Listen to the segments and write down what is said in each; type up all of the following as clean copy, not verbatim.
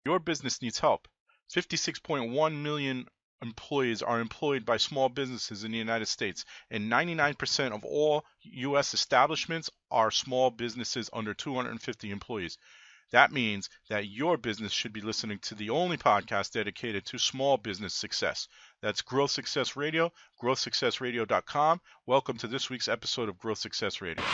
Your business needs help. 56.1 million employees are employed by small businesses in the United States, and 99% of all U.S. establishments are small businesses under 250 employees. That means that your business should be listening to the only podcast dedicated to small business success. That's Growth Success Radio, growthsuccessradio.com. Welcome to this week's episode of Growth Success Radio.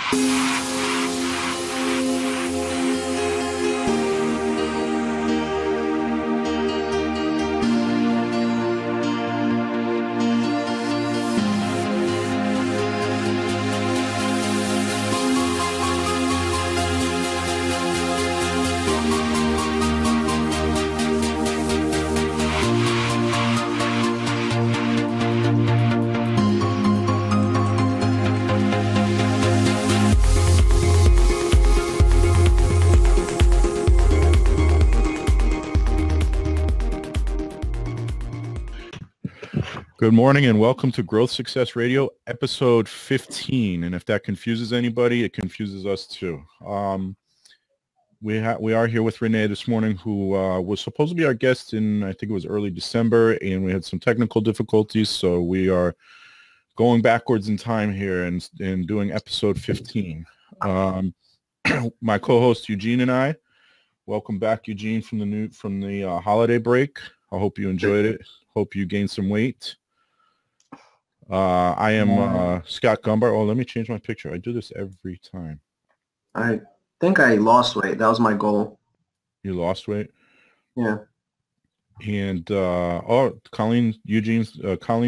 Good morning and welcome to Growth Success Radio, episode 15. And if that confuses anybody, it confuses us too. We are here with Renee this morning, who was supposed to be our guest in, I think it was early December, and we had some technical difficulties. So we are going backwards in time here and doing episode 15. My co-host Eugene and I, welcome back, Eugene, from the holiday break. I hope you enjoyed it. Hope you gained some weight. I am Scott Gombar. Oh, let me change my picture. I do this every time. I think I lost weight. That was my goal. You lost weight? Yeah. And Colleen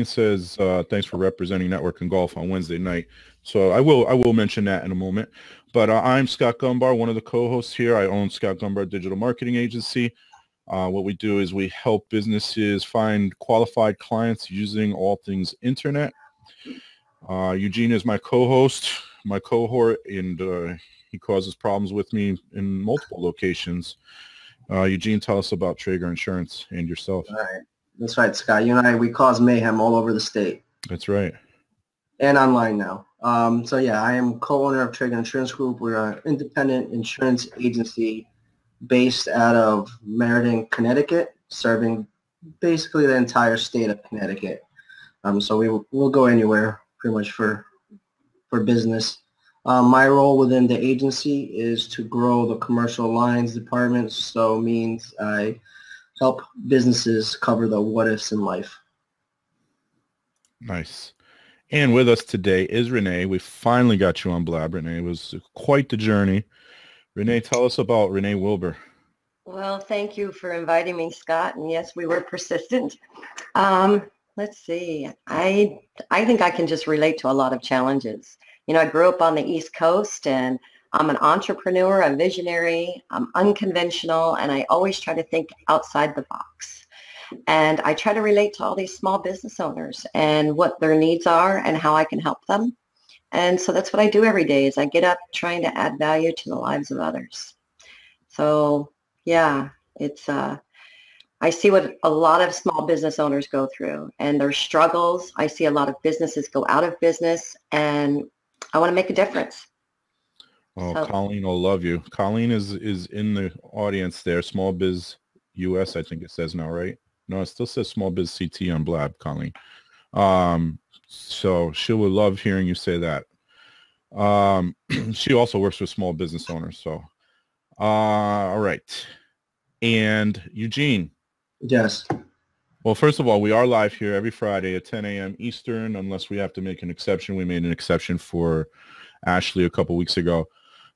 says thanks for representing Network and Golf on Wednesday night. So I will mention that in a moment. But I'm Scott Gombar, one of the co-hosts here. I own Scott Gombar Digital Marketing Agency. What we do is we help businesses find qualified clients using all things internet. Eugene is my co-host, my cohort, and he causes problems with me in multiple locations. Eugene, tell us about Traeger Insurance and yourself. All right. That's right, Scott. You and I, we cause mayhem all over the state. That's right. And online now. So yeah, I am co-owner of Traeger Insurance Group. We're an independent insurance agency based out of Meriden, Connecticut, serving basically the entire state of Connecticut. So we'll go anywhere pretty much for business. My role within the agency is to grow the commercial lines department, so means I help businesses cover the what-ifs in life. Nice. And with us today is Renee. We finally got you on Blab, Renee. It was quite the journey. Renee, tell us about Renee Wilbur. Well, thank you for inviting me, Scott. And yes, we were persistent. Let's see. I think I can just relate to a lot of challenges. You know, I grew up on the East Coast, and I'm an entrepreneur, a visionary, I'm unconventional, and I always try to think outside the box. And I try to relate to all these small business owners and what their needs are and how I can help them. And so that's what I do every day is I get up trying to add value to the lives of others. So yeah, it's I see what a lot of small business owners go through and their struggles. I see a lot of businesses go out of business, and I want to make a difference. Oh, so, Colleen will love you. Colleen is in the audience there. Small Biz US, I think it says now, right? No, it still says Small Biz CT on Blab, Colleen. So she would love hearing you say that. She also works with small business owners. So, all right. And Eugene. Yes. Well, first of all, we are live here every Friday at 10 a.m. Eastern, unless we have to make an exception. We made an exception for Ashley a couple weeks ago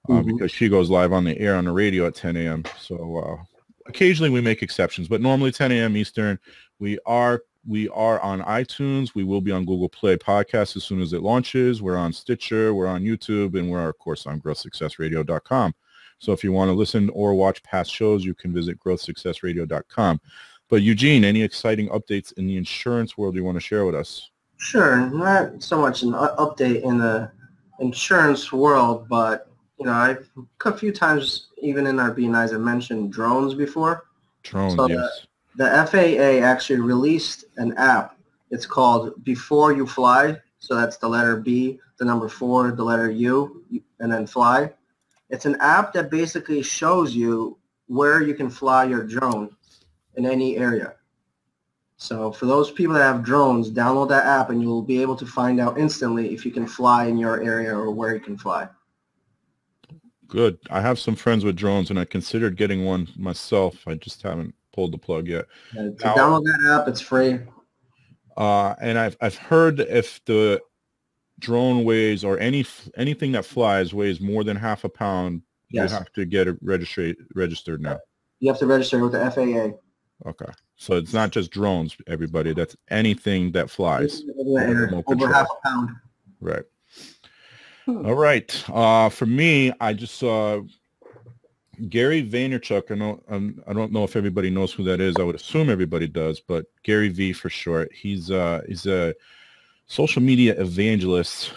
because she goes live on the air on the radio at 10 a.m. So occasionally we make exceptions, but normally 10 a.m. Eastern. We are on iTunes. We will be on Google Play Podcasts as soon as it launches. We're on Stitcher. We're on YouTube. And we're, of course, on growthsuccessradio.com. So if you want to listen or watch past shows, you can visit growthsuccessradio.com. But Eugene, any exciting updates in the insurance world you want to share with us? Sure. Not so much an update in the insurance world, but, you know, I've a few times, even in our BNIs, I mentioned drones before. Drones, so yes. The FAA actually released an app. It's called Before You Fly. So that's the letter B, the number 4, the letter U, and then fly. It's an app that basically shows you where you can fly your drone in any area. So for those people that have drones, download that app and you'll be able to find out instantly if you can fly in your area or where you can fly. Good. I have some friends with drones, and I considered getting one myself. I just haven't pulled the plug yet. Yeah, to download that app, it's free. And I've heard if the drone weighs, or anything that flies weighs more than half a pound, yes, you have to get it registered now. You have to register with the FAA. Okay. So it's not just drones, everybody. That's anything that flies. Over half a pound. Right. All right. For me, I just saw Gary Vaynerchuk. I don't know if everybody knows who that is. I would assume everybody does, but Gary V for short. He's a social media evangelist.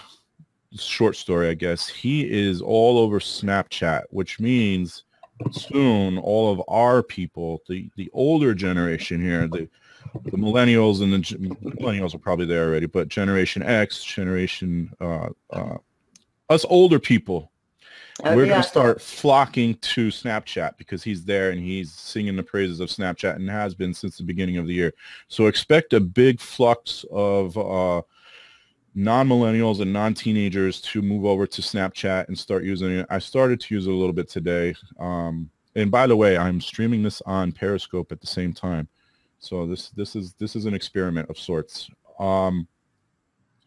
Short story, I guess. He is all over Snapchat, which means soon all of our people, the older generation here, the millennials, and the millennials are probably there already, but Generation X, generation us older people, we're going to start flocking to Snapchat because he's there and he's singing the praises of Snapchat and has been since the beginning of the year. So expect a big flux of non-millennials and non-teenagers to move over to Snapchat and start using it. I started to use it a little bit today. And by the way, I'm streaming this on Periscope at the same time. So this is an experiment of sorts.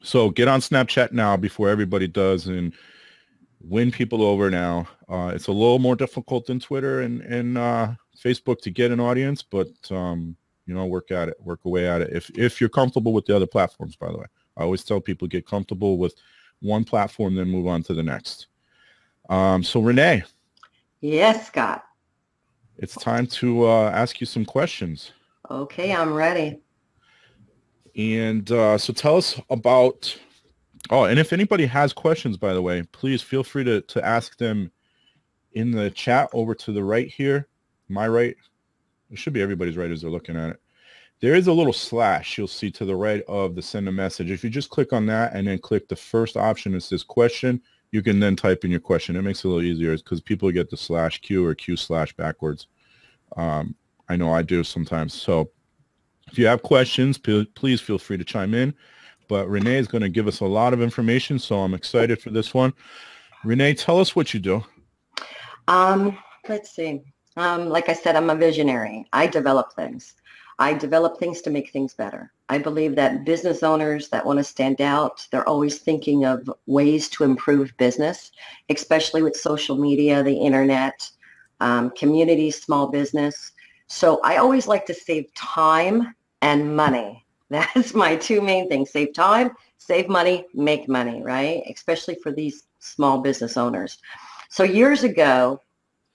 So get on Snapchat now before everybody does, and win people over now. It's a little more difficult than Twitter and Facebook to get an audience, but work away at it. If you're comfortable with the other platforms, by the way. I always tell people get comfortable with one platform, then move on to the next. So Renee. Yes, Scott. It's time to ask you some questions. Okay, I'm ready. And so tell us about, and if anybody has questions, by the way, please feel free to ask them in the chat over to the right here. My right. It should be everybody's right as they're looking at it. There is a little slash you'll see to the right of the send a message. If you just click on that and then click the first option that says question, you can then type in your question. It makes it a little easier because people get the /Q or Q/ backwards. I know I do sometimes. So if you have questions, please feel free to chime in. But Renee is going to give us a lot of information, so I'm excited for this one. Renee, tell us what you do. Let's see. Like I said, I'm a visionary. I develop things. I develop things to make things better. I believe that business owners that want to stand out, they're always thinking of ways to improve business, especially with social media, the internet, community, small business. So I always like to save time and money. That's my two main things. Save time, save money, make money, right? Especially for these small business owners. So years ago,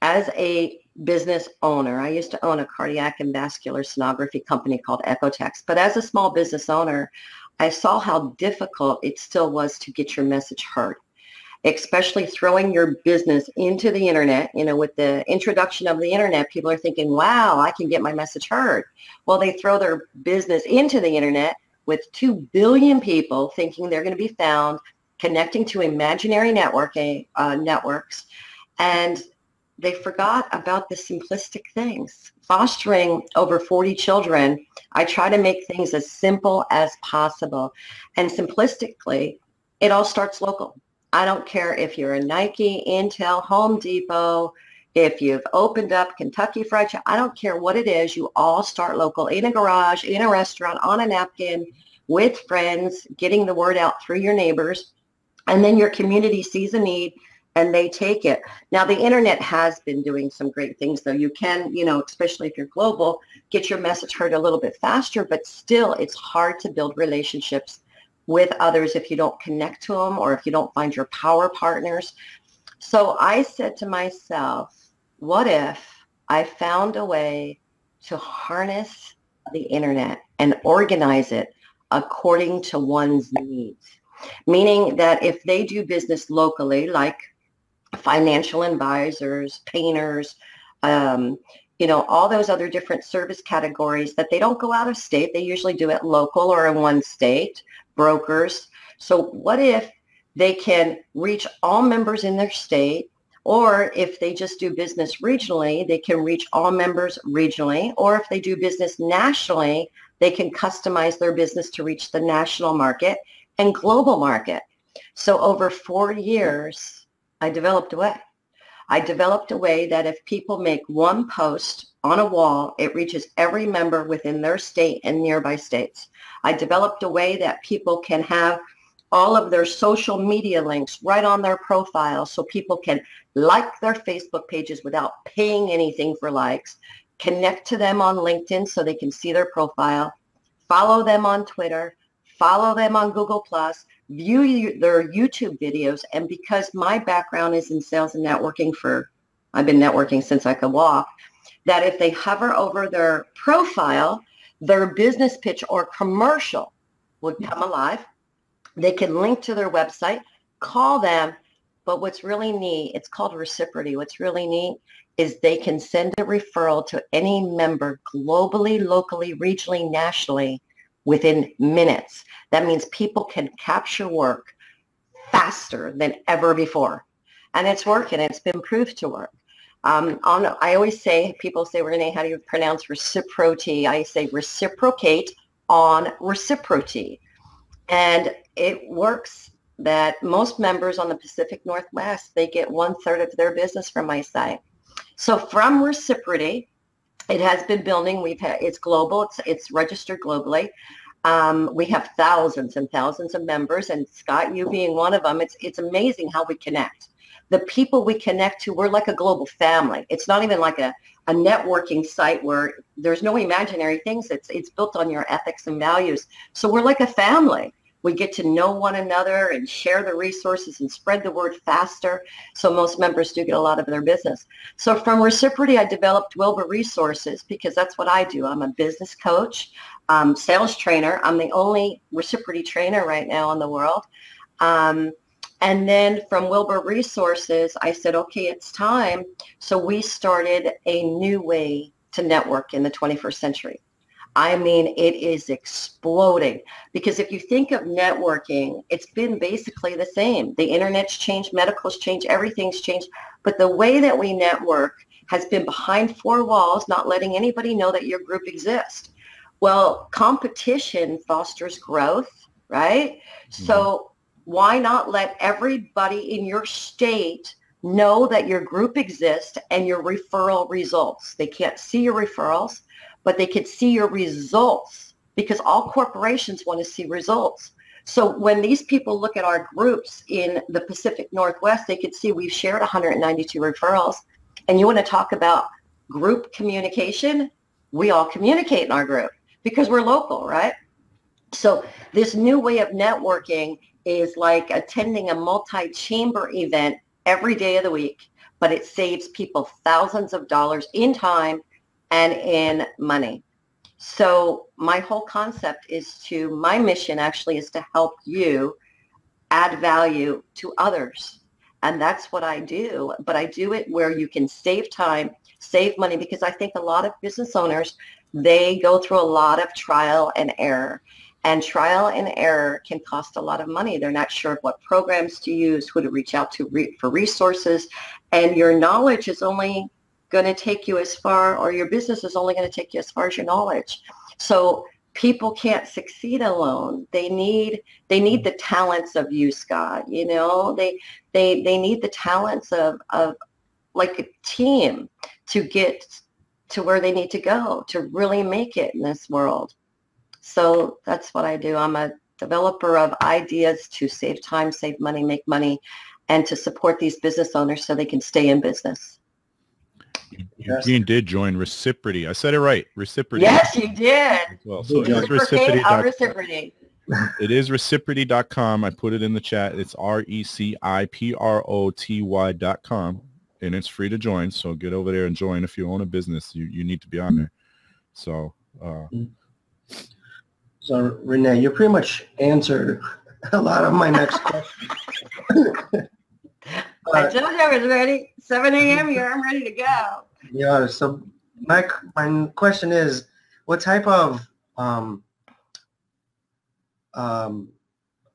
as a business owner, I used to own a cardiac and vascular sonography company called Ecotex. But as a small business owner, I saw how difficult it still was to get your message heard, especially throwing your business into the internet. With the introduction of the internet, people are thinking, wow, I can get my message heard. Well, they throw their business into the internet with 2 billion people thinking they're going to be found, connecting to imaginary networks, and they forgot about the simplistic things. Fostering over 40 children, I try to make things as simple as possible. And simplistically, it all starts local. I don't care if you're a Nike, Intel, Home Depot, if you've opened up Kentucky Fried Chicken, I don't care what it is. You all start local, in a garage, in a restaurant, on a napkin, with friends, getting the word out through your neighbors. And then your community sees a need and they take it. Now, the internet has been doing some great things, though. You can, especially if you're global, get your message heard a little bit faster, but still it's hard to build relationships with others if you don't connect to them or if you don't find your power partners. So I said to myself, what if I found a way to harness the internet and organize it according to one's needs? Meaning that if they do business locally, like financial advisors, painters, all those other different service categories, that they don't go out of state. They usually do it local or in one state, brokers. So what if they can reach all members in their state, Or if they just do business regionally, they can reach all members regionally. Or if they do business nationally, they can customize their business to reach the national market and global market. So over 4 years, I developed a way. I developed a way that if people make one post on a wall, it reaches every member within their state and nearby states. I developed a way that people can have all of their social media links right on their profile so people can like their Facebook pages without paying anything for likes, connect to them on LinkedIn so they can see their profile, follow them on Twitter, follow them on Google+, view their YouTube videos. And because my background is in sales and networking I've been networking since I could walk, that if they hover over their profile, their business pitch or commercial would come alive. They can link to their website, call them. But what's really neat, it's called ReciProty. What's really neat is they can send a referral to any member globally, locally, regionally, nationally within minutes. That means people can capture work faster than ever before. And it's working. It's been proved to work. I always say, people say, Renee, how do you pronounce ReciProty? I say reciprocate on ReciProty. And it works that most members on the Pacific Northwest, they get 1/3 of their business from my site. So from ReciProty, it has been building. It's global. It's registered globally. We have thousands and thousands of members, and Scott, you being one of them. It's amazing how we connect. The people we connect to, we're like a global family. It's not even like a networking site where there's no imaginary things. It's built on your ethics and values. So we're like a family. We get to know one another and share the resources and spread the word faster. So most members do get a lot of their business. So from ReciProty, I developed Wilbur Resources because that's what I do. I'm a business coach, sales trainer. I'm the only ReciProty trainer right now in the world. And then from Wilbur Resources, I said, okay, it's time. So we started a new way to network in the 21st century. I mean, it is exploding because if you think of networking, it's been basically the same. The internet's changed, medical's changed, everything's changed. But the way that we network has been behind 4 walls, not letting anybody know that your group exists. Well, competition fosters growth, right? Mm-hmm. So why not let everybody in your state know that your group exists and your referral results? They can't see your referrals, but they could see your results because all corporations want to see results. So when these people look at our groups in the Pacific Northwest, they could see we've shared 192 referrals. And you want to talk about group communication? We all communicate in our group because we're local, right? So this new way of networking is like attending a multi-chamber event every day of the week, but it saves people thousands of dollars in time and in money. So my whole concept my mission actually is to help you add value to others. And that's what I do. But I do it where you can save time, save money, because I think a lot of business owners, they go through a lot of trial and error. And trial and error can cost a lot of money. They're not sure of what programs to use, who to reach out to for resources. And your knowledge is only going to take you as far, or your business is only going to take you as far as your knowledge. So people can't succeed alone. They need the talents of you, Scott. You know, they need the talents of like a team to get to where they need to go to really make it in this world. So that's what I do. I'm a developer of ideas to save time, save money, make money, and to support these business owners so they can stay in business. Eugene did join ReciProty. I said it right. ReciProty. Yes, you did. Well, so it is ReciProty. It is ReciProty.com. I put it in the chat. It's ReciProty.com, and it's free to join. So get over there and join. If you own a business, you need to be on there. So. So Renee, you pretty much answered a lot of my next questions. I told you I was ready. 7 a.m. here. I'm ready to go. Yeah. So my question is, what type of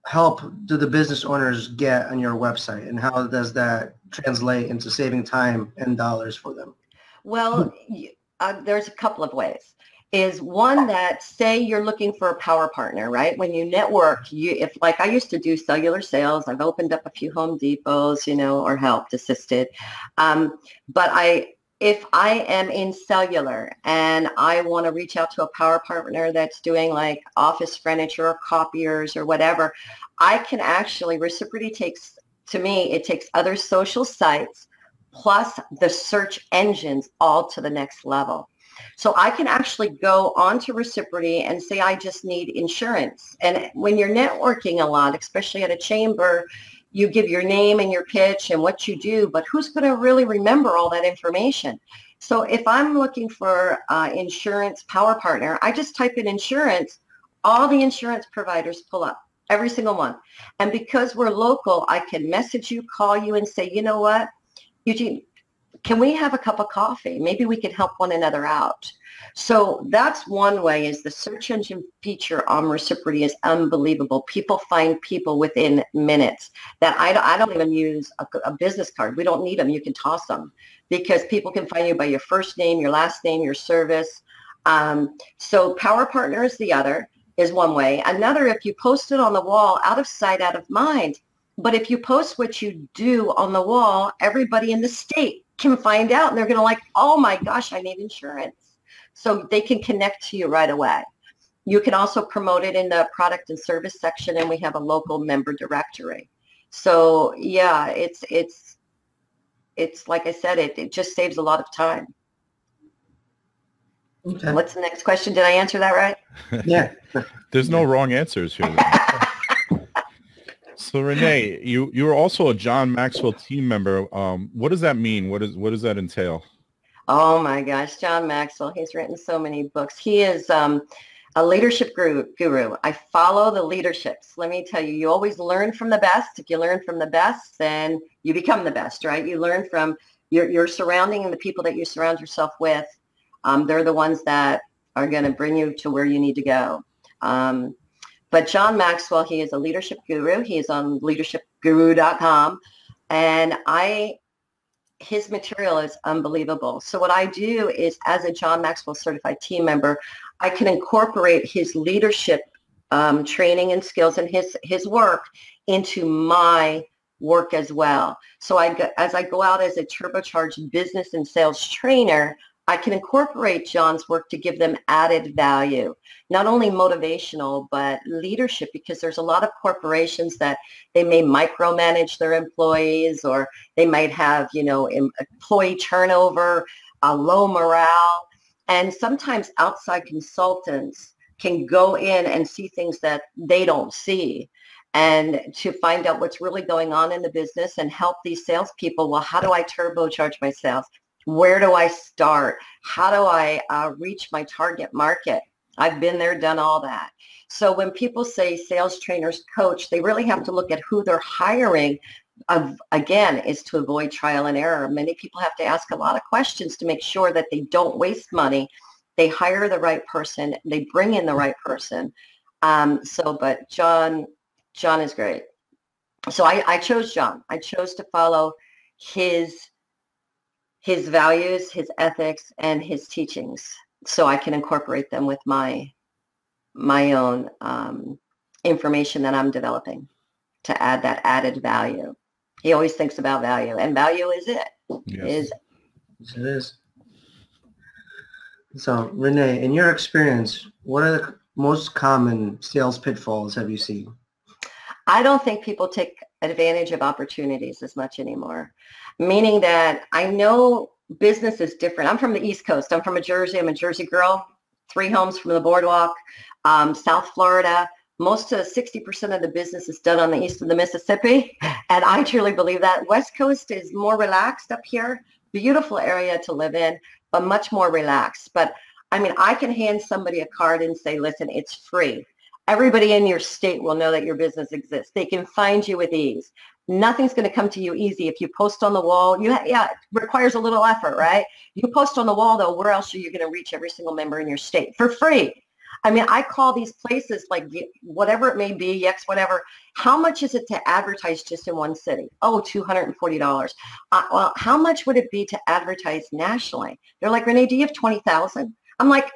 help do the business owners get on your website, and how does that translate into saving time and dollars for them? Well, there's a couple of ways. Is one that, say you're looking for a power partner, right? When you network, if like I used to do cellular sales, I've opened up a few Home Depots, or helped assisted. But if I am in cellular and I want to reach out to a power partner that's doing like office furniture or copiers or whatever, I can actually, ReciProty takes, to me, it takes other social sites plus the search engines all to the next level. So I can actually go onto ReciProty and say, I just need insurance. And when you're networking a lot, especially at a chamber, you give your name and your pitch and what you do, but who's going to really remember all that information? So if I'm looking for insurance power partner, I just type in insurance, all the insurance providers pull up, every single one. And because we're local, I can message you, call you and say, you know what, Eugene, can we have a cup of coffee? Maybe we can help one another out. So that's one way, is the search engine feature on ReciProty is unbelievable. People find people within minutes. That I don't even use a business card. We don't need them. You can toss them, because people can find you by your first name, your last name, your service. So Power Partner is the other, is one way. Another, if you post it on the wall, out of sight, out of mind. But if you post what you do on the wall, everybody in the state can find out, and they're going to like, oh my gosh, I need insurance. So they can connect to you right away. You can also promote it in the product and service section, and we have a local member directory. So yeah, it's like I said, it just saves a lot of time. Okay. What's the next question? Did I answer that right? Yeah. There's no wrong answers here. So Renee, you are also a John Maxwell team member. What does that mean? What does that entail? Oh my gosh, John Maxwell. He's written so many books. He is a leadership guru. I follow the leaderships. Let me tell you, you always learn from the best. If you learn from the best, then you become the best, right? You learn from your surrounding, and the people that you surround yourself with. They're the ones that are going to bring you to where you need to go. But John Maxwell, he is a leadership guru. He is on leadershipguru.com. And his material is unbelievable. So what I do is, as a John Maxwell certified team member, I can incorporate his leadership training and skills and his work into my work as well. So as I go out as a turbocharged business and sales trainer, I can incorporate John's work to give them added value, not only motivational, but leadership, because there's a lot of corporations that they may micromanage their employees, or they might have, employee turnover, low morale. And sometimes outside consultants can go in and see things that they don't see, and to find out what's really going on in the business and help these salespeople. Well, how do I turbocharge my sales? Where do I start? How do I reach my target market? I've been there, done all that. So when people say sales trainers coach, they really have to look at who they're hiring. Again, is to avoid trial and error. Many people have to ask a lot of questions to make sure that they don't waste money. They hire the right person. They bring in the right person. But John is great. So I chose John. I chose to follow his values, his ethics, and his teachings, so I can incorporate them with my own information that I'm developing to add that added value. He always thinks about value, and value is it. Yes, it is. So, Renee, in your experience, what are the most common sales pitfalls have you seen? I don't think people take advantage of opportunities as much anymore, meaning that I know business is different. I'm from the East Coast. I'm from Jersey. I'm a Jersey girl, 3 homes from the boardwalk, South Florida. Most of 60% of the business is done on the east of the Mississippi, and I truly believe that. West Coast is more relaxed up here. Beautiful area to live in, but much more relaxed. But I mean, I can hand somebody a card and say, listen, it's free. Everybody in your state will know that your business exists. They can find you with ease. Nothing's going to come to you easy. If you post on the wall, it requires a little effort, right? You post on the wall, though, where else are you going to reach every single member in your state? For free. I mean, I call these places like whatever it may be, Yex, whatever. How much is it to advertise just in one city? Oh, $240. Well, how much would it be to advertise nationally? They're like, Renee, do you have 20,000? I'm like,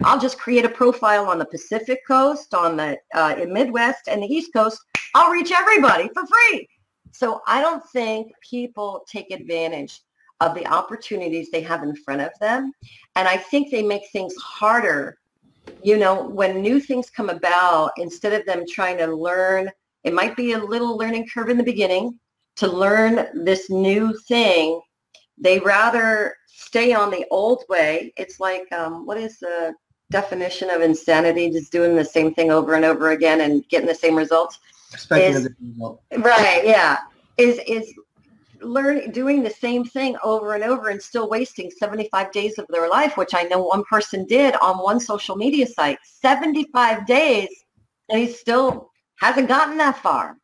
I'll just create a profile on the Pacific Coast, on the Midwest and the East Coast. I'll reach everybody for free. So I don't think people take advantage of the opportunities they have in front of them. And I think they make things harder. You know, when new things come about, instead of them trying to learn, it might be a little learning curve in the beginning to learn this new thing. They rather stay on the old way. It's like, what is the definition of insanity? Just doing the same thing over and over again and getting the same results. Right, yeah. Is doing the same thing over and over and still wasting 75 days of their life, which I know one person did on one social media site. 75 days, and he still hasn't gotten that far.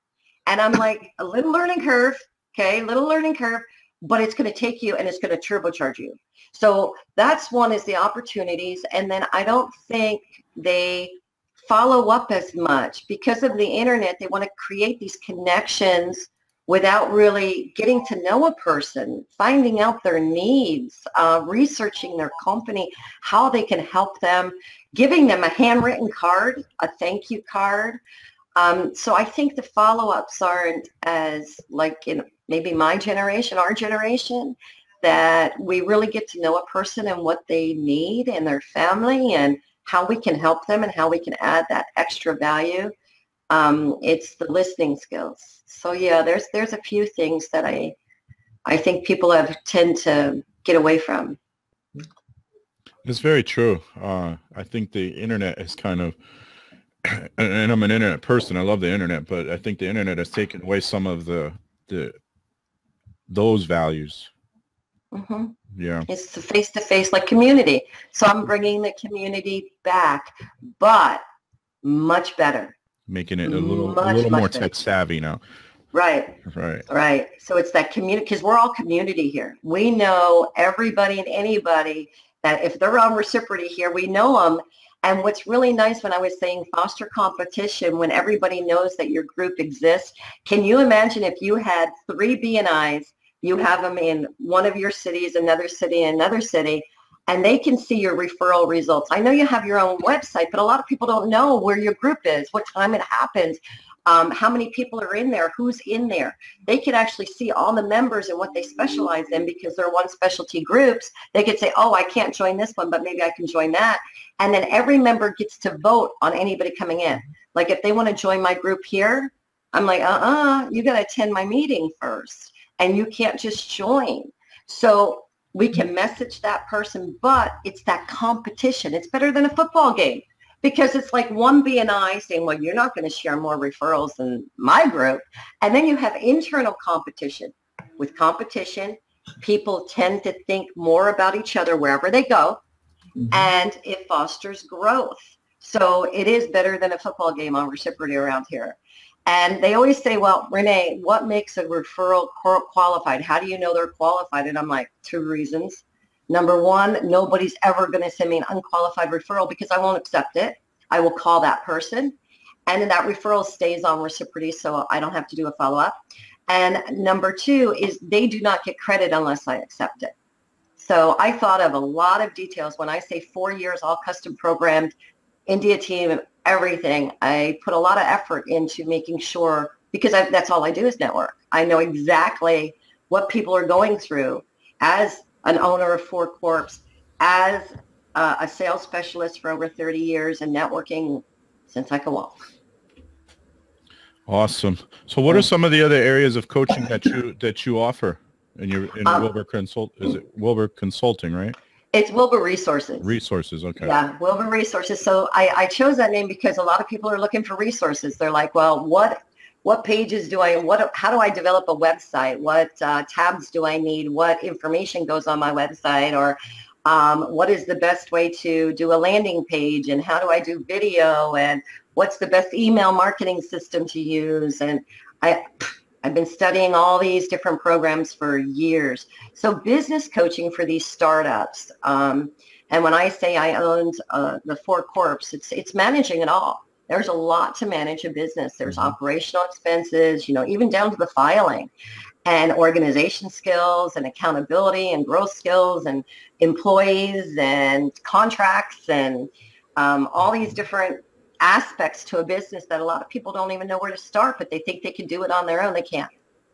And I'm like, a little learning curve, okay, little learning curve, but it's going to take you and it's going to turbocharge you. So that's one, is the opportunities. And then I don't think they follow up as much because of the internet. They want to create these connections without really getting to know a person, finding out their needs, researching their company, how they can help them, giving them a handwritten card, a thank you card. So I think the follow-ups aren't as like in maybe my generation, our generation, that we really get to know a person and what they need and their family and how we can help them and how we can add that extra value. It's the listening skills. So yeah, there's a few things that I think people tend to get away from. It's very true. I think the internet is kind of, and I'm an internet person, I love the internet, but I think the internet has taken away some of those values. Mm-hmm. Yeah. It's the face-to-face, like community. So I'm bringing the community back, but much better. Making it a little more tech savvy now. Right. So it's that community, because we're all community here. We know everybody and anybody that if they're on ReciProty here, we know them. And what's really nice, when I was saying foster competition, when everybody knows that your group exists, can you imagine if you had 3 BNIs, you have them in one of your cities, another city, and they can see your referral results. I know you have your own website, but a lot of people don't know where your group is, what time it happens, how many people are in there, who's in there. They could actually see all the members and what they specialize in, because they're one specialty groups. They could say, oh, I can't join this one, but maybe I can join that. And then every member gets to vote on anybody coming in. Like if they want to join my group here, I'm like, you got to attend my meeting first. And you can't just join. So we can message that person, but it's that competition. It's better than a football game, because it's like one BNI saying, well, you're not going to share more referrals than my group. And then you have internal competition. With competition, people tend to think more about each other wherever they go, and it fosters growth. So it is better than a football game on ReciProty around here. And they always say, well, Renee, what makes a referral qualified? How do you know they're qualified? And I'm like, 2 reasons. Number 1, nobody's ever going to send me an unqualified referral because I won't accept it. I will call that person. And then that referral stays on ReciProty, so I don't have to do a follow-up. And number 2 is they do not get credit unless I accept it. So I thought of a lot of details. When I say 4 years, all custom programmed, India team, everything, I put a lot of effort into making sure, because that's all I do is network. I know exactly what people are going through as an owner of 4 corps, as a sales specialist for over 30 years, and networking since I can walk. Awesome. So what are some of the other areas of coaching that you offer in Wilbur Consult? Is it Wilbur Consulting, right? It's Wilbur Resources. Resources, okay. Yeah, Wilbur Resources. So I chose that name because a lot of people are looking for resources. They're like, well, what pages do how do I develop a website? What tabs do I need? What information goes on my website? Or what is the best way to do a landing page? And how do I do video? And what's the best email marketing system to use? And I've been studying all these different programs for years. So business coaching for these startups. And And when I say I owned the 4 corps, it's managing it all. There's a lot to manage a business. There's operational expenses, you know, even down to the filing, and organization skills and accountability and growth skills and employees and contracts and all these different aspects to a business that a lot of people don't even know where to start, but they think they can do it on their own. They can't.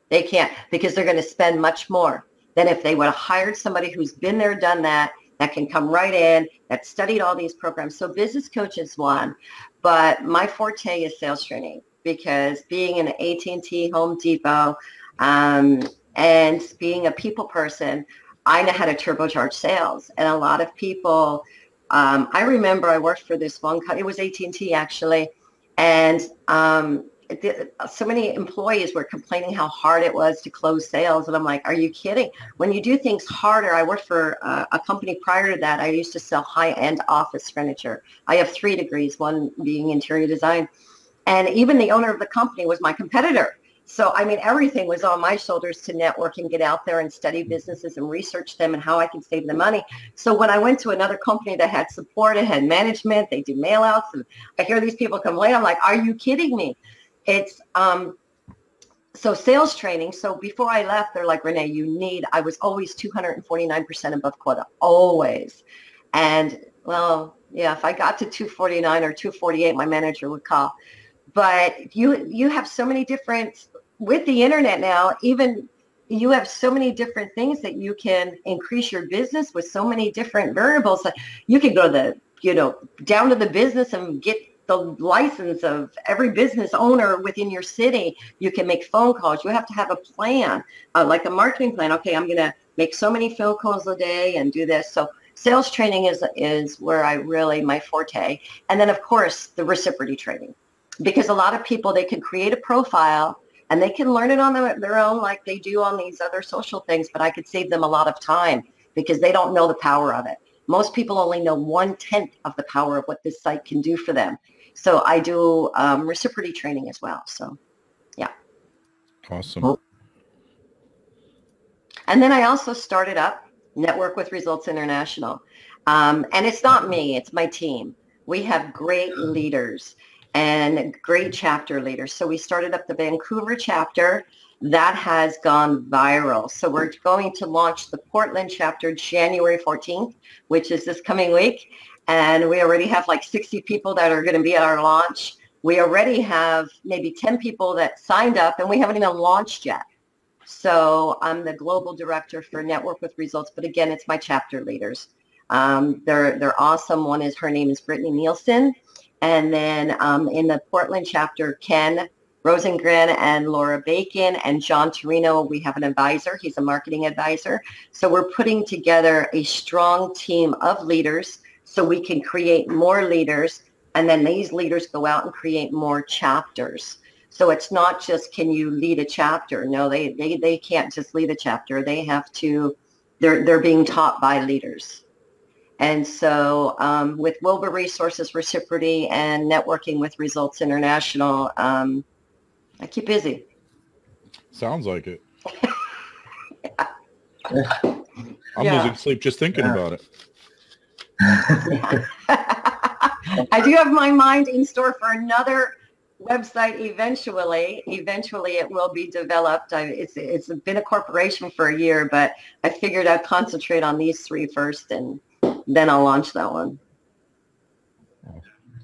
They can't, because they're going to spend much more than if they would have hired somebody who's been there, done that, that can come right in, that studied all these programs. So business coach is one, but my forte is sales training, because being in AT&T, Home Depot, and being a people person, I know how to turbocharge sales. And a lot of people, I remember I worked for this one company, it was AT&T actually, and so many employees were complaining how hard it was to close sales. And I'm like, are you kidding? When you do things harder, I worked for a company prior to that. I used to sell high-end office furniture. I have 3 degrees, one being interior design. And even the owner of the company was my competitor. So, I mean, everything was on my shoulders to network and get out there and study businesses and research them and how I can save them money. So when I went to another company that had support, it had management, they do mail outs, and I hear these people complain, I'm like, are you kidding me? It's, so sales training. So before I left, they're like, Renee, I was always 249% above quota, always. And well, yeah, if I got to 249 or 248, my manager would call. But you have so many different, with the internet now, even you have so many different things that you can increase your business with, so many different variables. You can go to the, you know, down to the business and get the license of every business owner within your city. You can make phone calls. You have to have a plan, like a marketing plan. Okay, I'm going to make so many phone calls a day and do this. So sales training is where I really, my forte. And then of course the ReciProty training, because a lot of people, they can create a profile and they can learn it on their own like they do on these other social things, but I could save them a lot of time because they don't know the power of it. Most people only know 1/10 of the power of what this site can do for them. So I do ReciProty training as well. So, yeah. Awesome. And then I also started up Network with Results International. And it's not me, it's my team. We have great leaders and great chapter leaders. So we started up the Vancouver chapter. That has gone viral. So we're going to launch the Portland chapter January 14th, which is this coming week. And we already have like 60 people that are going to be at our launch. We already have maybe 10 people that signed up, and we haven't even launched yet. So I'm the global director for Network with Results. But again, it's my chapter leaders. They're awesome. Her name is Brittany Nielsen. And then in the Portland chapter, Ken Rosengren and Laura Bacon and John Torino, we have an advisor. He's a marketing advisor. So we're putting together a strong team of leaders so we can create more leaders. And then these leaders go out and create more chapters. So it's not just, can you lead a chapter? No, they can't just lead a chapter. They have to, they're being taught by leaders. And so with Wilbur Resources, ReciProty, and Networking with Results International, I keep busy. Sounds like it. I'm losing sleep just thinking about it. I do have my mind in store for another website eventually. Eventually it will be developed. It's been a corporation for a year, but I figured I'd concentrate on these 3 first, and then I'll launch that one.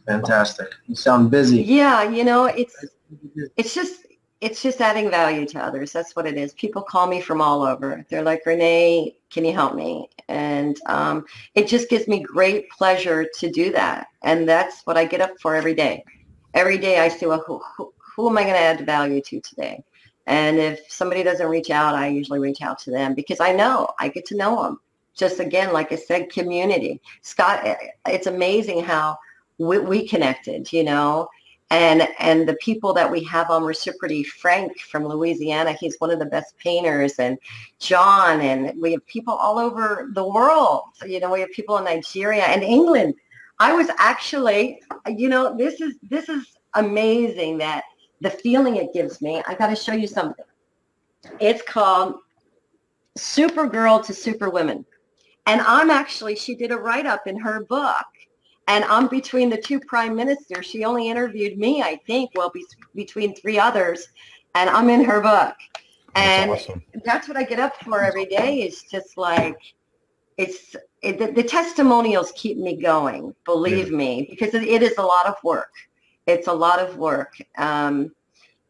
Fantastic. You sound busy. Yeah, you know, it's just adding value to others. That's what it is. People call me from all over. They're like, Renee, can you help me? And it just gives me great pleasure to do that. And that's what I get up for every day. Every day I say, well, who am I going to add value to today? And if somebody doesn't reach out, I usually reach out to them because I get to know them. Just again, like I said, community. Scott, it's amazing how we connected, you know, and the people that we have on ReciProty, Frank from Louisiana, he's one of the best painters, and John, and we have people all over the world. You know, we have people in Nigeria and England. I was actually, you know, this is amazing, that the feeling it gives me. I got to show you something. It's called Supergirl to Superwomen. And she did a write-up in her book, and I'm between the two prime ministers. She only interviewed me, I think, between three others, and I'm in her book. And that's awesome. That's what I get up for every day, is just like, the testimonials keep me going, believe me, because it is a lot of work. It's a lot of work. And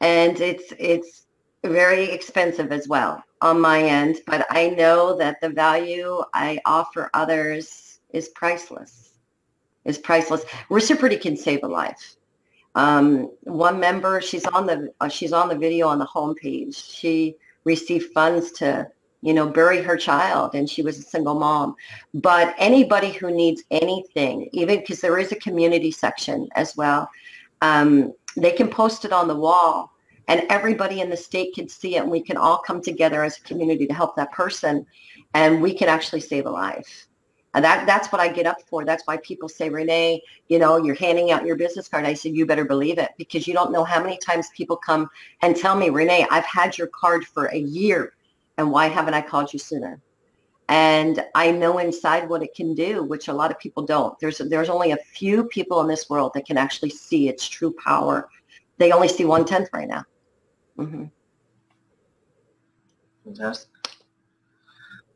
it's very expensive as well on my end, but I know that the value I offer others is priceless. ReciProty can save a life. One member, she's on the video on the homepage. She received funds to, bury her child, and she was a single mom. But anybody who needs anything, even because there is a community section as well, they can post it on the wall, and everybody in the state can see it, and we can all come together as a community to help that person, and we can actually save a life. And that's what I get up for. That's why people say, Renee, you're handing out your business card. I said, you better believe it, because you don't know how many times people come and tell me, Renee, I've had your card for a year, and why haven't I called you sooner? And I know inside what it can do, which a lot of people don't. There's only a few people in this world that can actually see its true power. They only see 1/10 right now. Mm-hmm. Fantastic.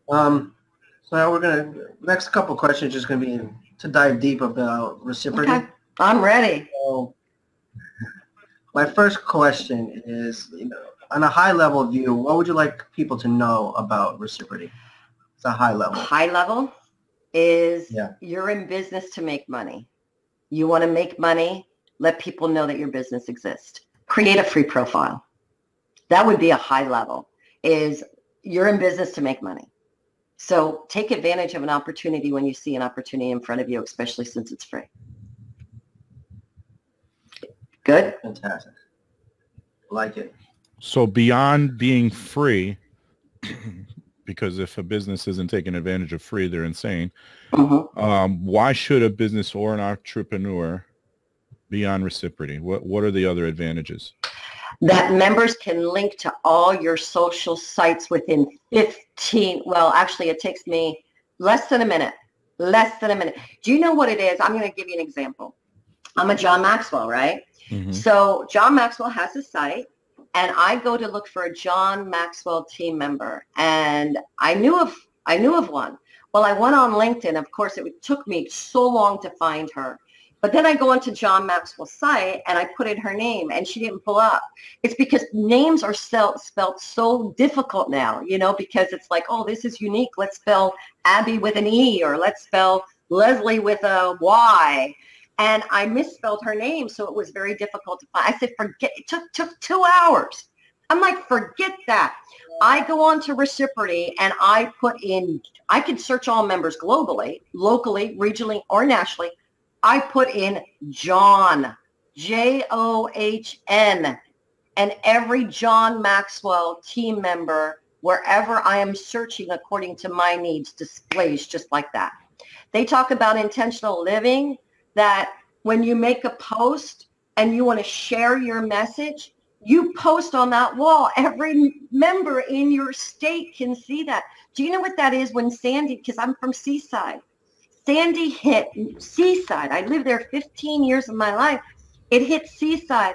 So now next couple of questions just going to be to dive deep about ReciProty. Okay, I'm ready. So my first question is, on a high level view, what would you like people to know about ReciProty? It's a high level. High level is you're in business to make money. You want to make money, let people know that your business exists. Create a free profile. That would be a high level, is you're in business to make money. So take advantage of an opportunity when you see an opportunity in front of you, especially since it's free. Good? Fantastic. Like it. So beyond being free, because if a business isn't taking advantage of free, they're insane. Why should a business or an entrepreneur be on ReciProty? What are the other advantages? That members can link to all your social sites within 15. Well, actually, it takes me less than a minute. Do you know what it is? I'm going to give you an example. I'm a John Maxwell, right? Mm-hmm. So John Maxwell has a site, and I go to look for a John Maxwell team member, and I knew of one. Well, I went on LinkedIn. Of course, it took me so long to find her. But then I go onto John Maxwell's site, and I put in her name, and she didn't pull up. It's because names are spelled so difficult now, because it's like, oh, this is unique. Let's spell Abby with an E, or let's spell Leslie with a Y. And I misspelled her name, so it was very difficult to find. I said, forget it. Took 2 hours. I'm like, forget that. I go on to ReciProty, and I put in, I can search all members globally, locally, regionally, or nationally. I put in John, John, and every John Maxwell team member, wherever I am searching according to my needs, displays just like that. They talk about intentional living, that when you make a post and you want to share your message, you post on that wall. Every member in your state can see that. Do you know what that is? When Sandy, because I'm from Seaside, Sandy hit Seaside. I lived there 15 years of my life. It hit Seaside.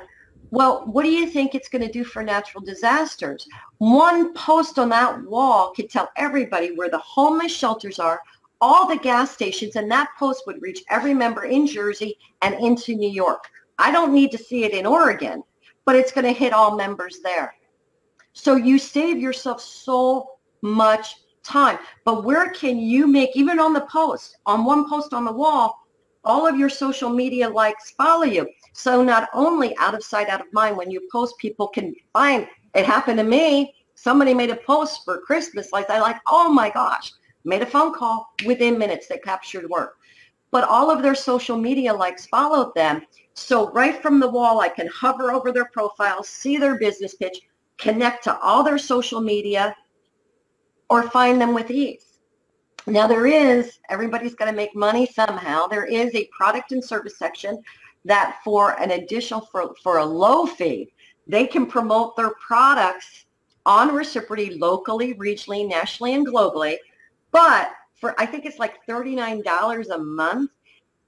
Well, what do you think it's going to do for natural disasters? One post on that wall could tell everybody where the homeless shelters are, all the gas stations, and that post would reach every member in Jersey and into New York. I don't need to see it in Oregon, but it's going to hit all members there. So you save yourself so much time. But where can you make, even on the post, on one post on the wall, all of your social media likes follow you. So not only out of sight, out of mind, when you post, people can find. It happened to me. Somebody made a post for Christmas lights. I like, oh my gosh, made a phone call. Within minutes, they captured work. But all of their social media likes followed them. So right from the wall, I can hover over their profile, see their business pitch, connect to all their social media, or find them with ease. Now everybody's got to make money somehow. There is a product and service section that for an additional, for a low fee, they can promote their products on ReciProty locally, regionally, nationally, and globally. But for, I think it's like $39 a month.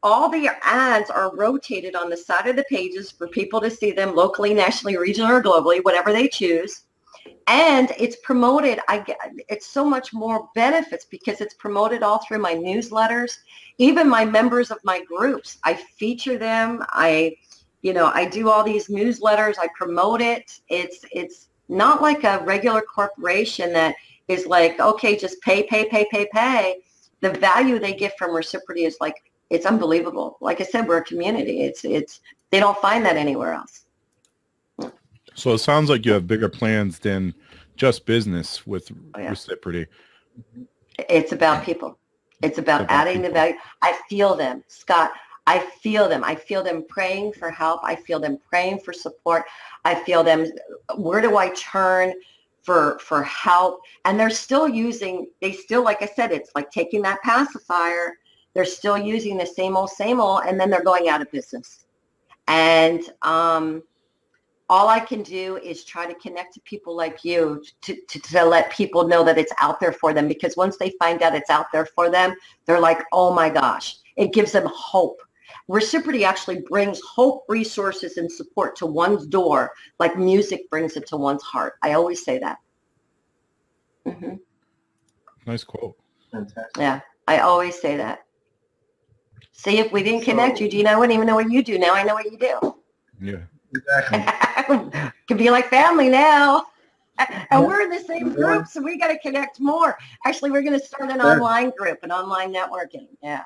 All the ads are rotated on the side of the pages for people to see them locally, nationally, regionally, or globally, whatever they choose. And it's promoted. It's so much more benefits because it's promoted all through my newsletters. Even my members of my groups, I feature them. I do all these newsletters. I promote it. It's not like a regular corporation that is like, okay, just pay. The value they get from ReciProty is like, it's unbelievable. Like I said, we're a community. It's they don't find that anywhere else. So it sounds like you have bigger plans than just business with ReciProty. It's about people. It's about adding the value. I feel them, Scott. I feel them. I feel them praying for help. I feel them praying for support. I feel them, where do I turn for help? And they're still using, like I said, it's like taking that pacifier. They're still using the same old, and then they're going out of business. And all I can do is try to connect to people like you to let people know that it's out there for them, because once they find out it's out there for them, they're like, oh my gosh, it gives them hope. ReciProty actually brings hope, resources, and support to one's door like music brings it to one's heart. I always say that. Mm-hmm. Nice quote. Fantastic. Yeah, I always say that. See, if we didn't connect you, Gina, I wouldn't even know what you do. Now I know what you do. Yeah. Exactly. Could be like family now. And we're in the same group, so we got to connect more. Actually, we're going to start an online group, an online networking. Yeah.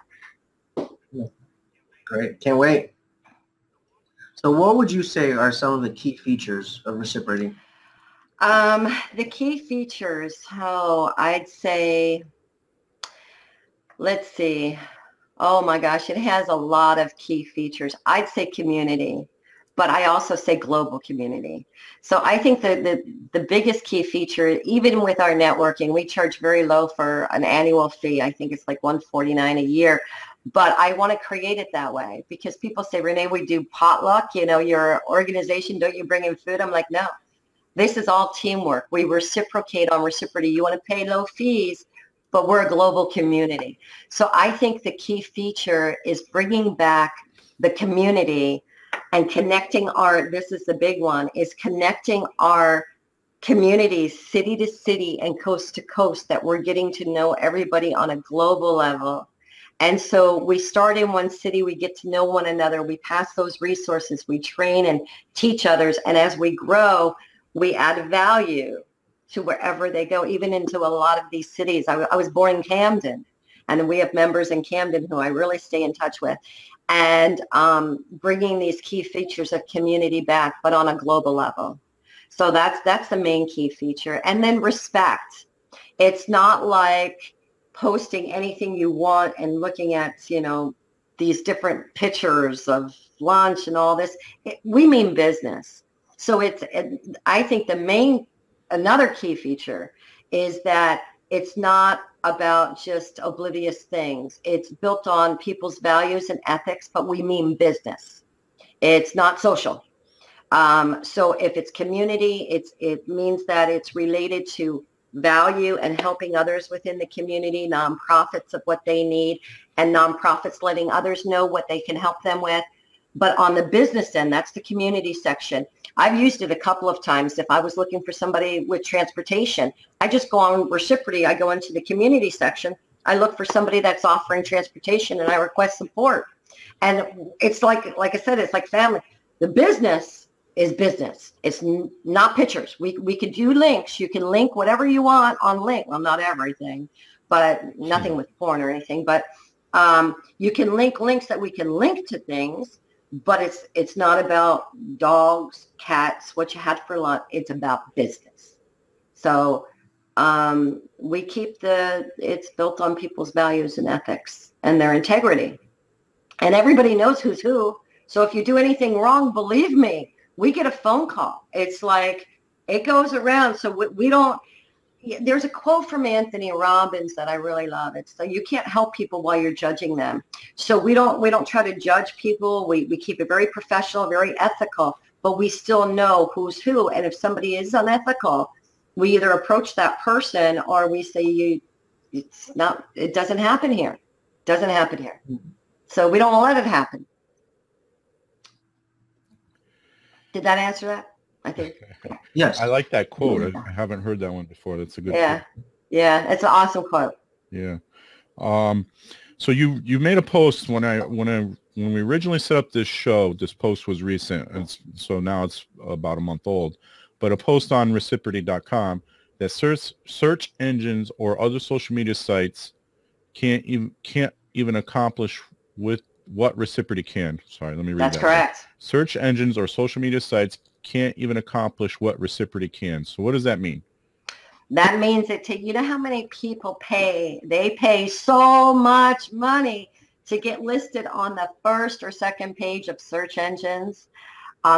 Great. Can't wait. So what would you say are some of the key features of ReciProty? The key features, I'd say, let's see. Oh my gosh, it has a lot of key features. I'd say community, but I also say global community. So I think the biggest key feature, even with our networking, we charge very low for an annual fee. I think it's like $149 a year. But I want to create it that way because people say, Renee, we do potluck, your organization, don't you bring in food? I'm like, no, this is all teamwork. We reciprocate on ReciProty. You want to pay low fees, but we're a global community. So I think the key feature is bringing back the community and connecting this is the big one, is connecting our communities city to city and coast to coast, that we're getting to know everybody on a global level. And so we start in one city, we get to know one another, we pass those resources, we train and teach others. And as we grow, we add value to wherever they go, even into a lot of these cities. I was born in Camden, and we have members in Camden who I really stay in touch with. And bringing these key features of community back, but on a global level. So that's the main key feature. And then respect. It's not like posting anything you want and looking at, these different pictures of lunch and all this. We mean business. So I think another key feature is that it's not about just oblivious things. It's built on people's values and ethics, but we mean business. It's not social. So if it's community, it means that it's related to value and helping others within the community, nonprofits of what they need, and nonprofits letting others know what they can help them with. But on the business end, that's the community section. I've used it a couple of times. If I was looking for somebody with transportation, I just go on ReciProty. I go into the community section. I look for somebody that's offering transportation, and I request support. And it's like I said, it's like family. The business is business. It's not pictures. We could do links. You can link whatever you want on link. Well, not everything, but nothing with porn or anything. But you can link links that we can link to things. But it's not about dogs, cats, what you had for lunch. It's about business. So we keep it's built on people's values and ethics and their integrity. And everybody knows who's who. So if you do anything wrong, believe me, we get a phone call. It's like, it goes around. So we don't, there's a quote from Anthony Robbins that I really love. It's so you can't help people while you're judging them. So we don't try to judge people. We keep it very professional, very ethical, but we still know who's who. And if somebody is unethical, we either approach that person or we say, it doesn't happen here. Doesn't happen here. So we don't let it happen. Did that answer that? I think. Yes. I like that quote. I haven't heard that one before. That's a good Yeah. quote. Yeah. It's an awesome quote. Yeah. So you made a post when we originally set up this show. This post was recent, and so now it's about a month old. But a post on ReciProty.com that search engines or other social media sites can't even accomplish with what ReciProty can. Sorry, let me read that. That's correct. Search engines or social media sites can't even accomplish what ReciProty can. So what does that mean? That means you know how many people pay? They pay so much money to get listed on the first or second page of search engines.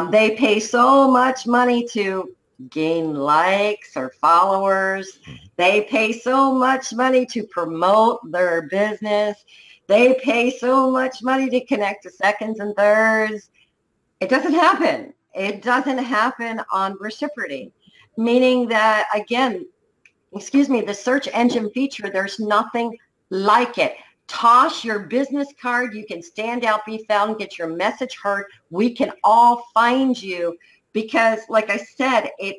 They pay so much money to gain likes or followers. They pay so much money to promote their business. They pay so much money to connect to seconds and thirds. It doesn't happen. It doesn't happen on ReciProty, meaning that, again, the search engine feature, there's nothing like it. Toss your business card. You can stand out, be found, get your message heard. We can all find you because, like I said, it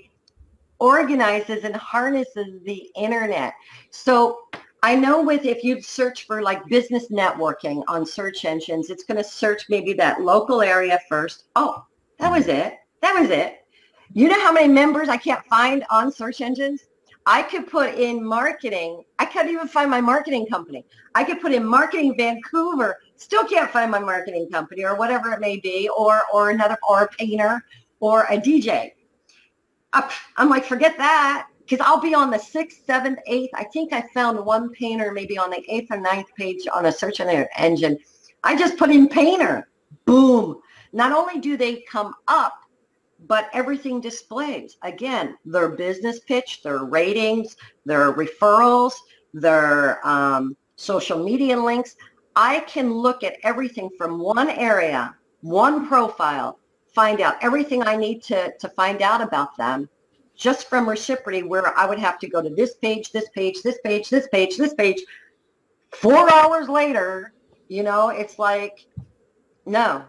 organizes and harnesses the internet. So I know if you search for like business networking on search engines, it's going to search maybe that local area first. Oh, that was it. That was it. You know how many members I can't find on search engines? I could put in marketing. I couldn't even find my marketing company. I could put in marketing Vancouver. Still can't find my marketing company or whatever it may be, or a painter or a DJ. I'm like, forget that, because I'll be on the 6th, 7th, 8th. I think I found one painter maybe on the 8th or 9th page on a search engine. I just put in painter. Boom. Not only do they come up, but everything displays, again, their business pitch, their ratings, their referrals, their social media links. I can look at everything from one area, one profile, find out everything I need to find out about them just from ReciProty, where I would have to go to this page, this page, this page, this page, this page. 4 hours later, it's like, no,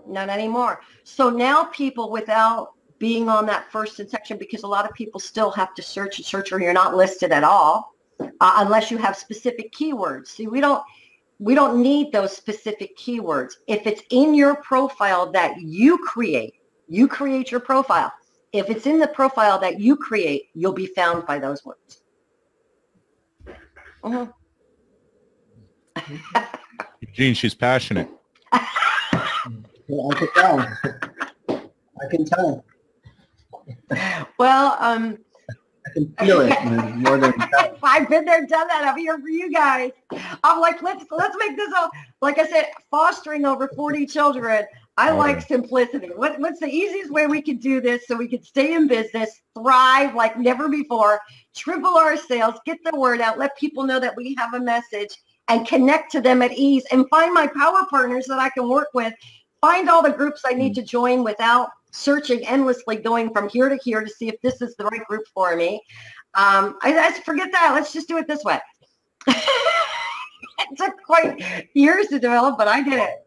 not anymore. So now people, without being on that first section, because a lot of people still have to search or you're not listed at all unless you have specific keywords. See, we don't need those specific keywords. If it's in your profile that you create your profile. If it's in the profile that you create, you'll be found by those words. Mm-hmm. Eugene, she's passionate. Well, I can tell. Well, I can feel it more than I've been there, done that. I'm here for you guys. I'm like, let's make this up. Like I said, fostering over 40 children. I like simplicity. What's the easiest way we can do this so we can stay in business, thrive like never before, triple our sales, get the word out, let people know that we have a message, and connect to them at ease, and find my power partners that I can work with, find all the groups I need to join without searching endlessly, going from here to here to see if this is the right group for me. I forget that. Let's just do it this way. It took quite years to develop, but I did it.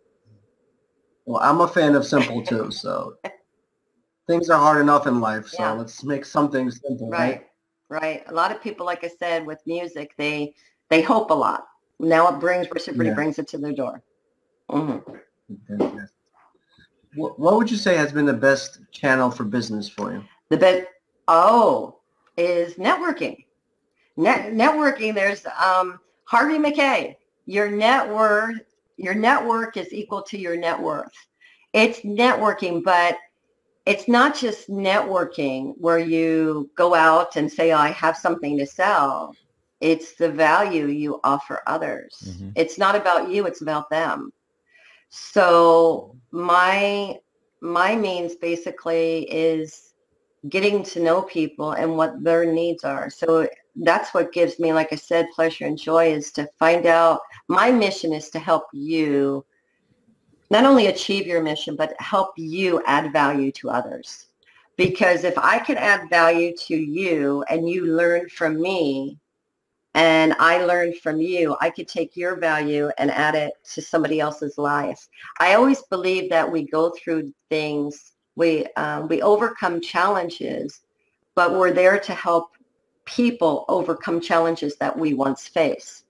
Well, I'm a fan of simple too, so things are hard enough in life, so let's make something simple, right? Right. A lot of people, like I said, with music, they hope a lot. Now it ReciProty brings it to their door. Mm-hmm. What would you say has been the best channel for business for you? The best, is networking. Networking. There's Harvey McKay. Your network is equal to your net worth. It's networking, but it's not just networking where you go out and say, I have something to sell. It's the value you offer others. Mm-hmm. It's not about you, it's about them. So my means basically is getting to know people and what their needs are. So that's what gives me, like I said, pleasure and joy, is to find out. My mission is to help you not only achieve your mission, but help you add value to others. Because if I can add value to you and you learn from me, and I learned from you, I could take your value and add it to somebody else's life. I always believe that we go through things, we overcome challenges, but we're there to help people overcome challenges that we once faced.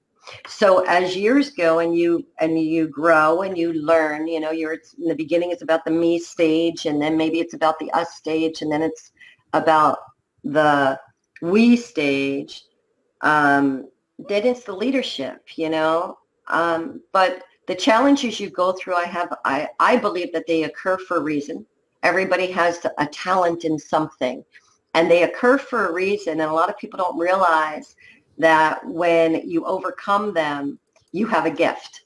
So as years go and you grow and you learn, you know, you're in the beginning, it's about the me stage, and then maybe it's about the us stage, and then it's about the we stage. Then it's the leadership, you know. But the challenges you go through, I believe that they occur for a reason. Everybody has a talent in something, and they occur for a reason. And a lot of people don't realize that when you overcome them, you have a gift.